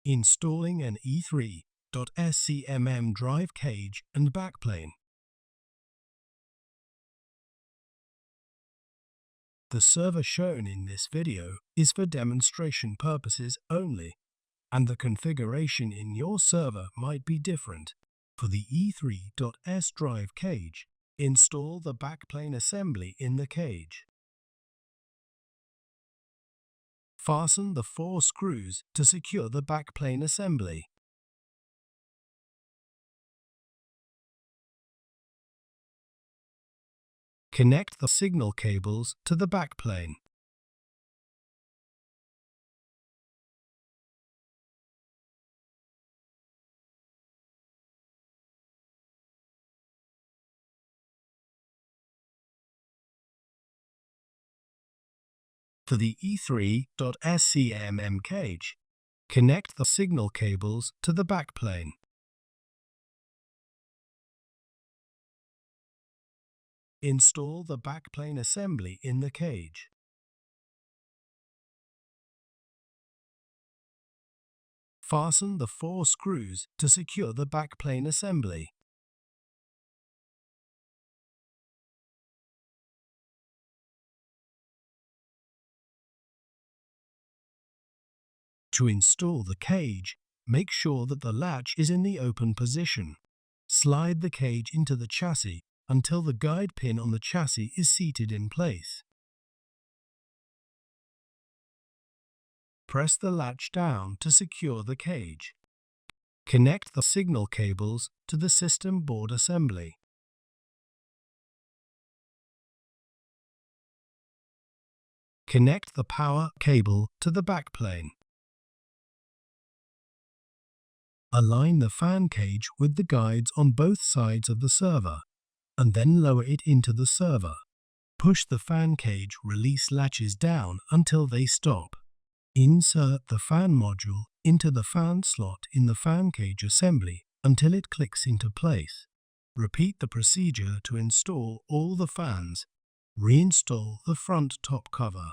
Installing an E3.S CMM drive cage and backplane. The server shown in this video is for demonstration purposes only, and the configuration in your server might be different. For the E3.S drive cage, install the backplane assembly in the cage. Fasten the 4 screws to secure the backplane assembly. Connect the signal cables to the backplane. For the E3.S CMM cage, connect the signal cables to the backplane. Install the backplane assembly in the cage. Fasten the 4 screws to secure the backplane assembly. To install the cage, make sure that the latch is in the open position. Slide the cage into the chassis until the guide pin on the chassis is seated in place. Press the latch down to secure the cage. Connect the signal cables to the system board assembly. Connect the power cable to the backplane. Align the fan cage with the guides on both sides of the server, and then lower it into the server. Push the fan cage release latches down until they stop. Insert the fan module into the fan slot in the fan cage assembly until it clicks into place. Repeat the procedure to install all the fans. Reinstall the front top cover.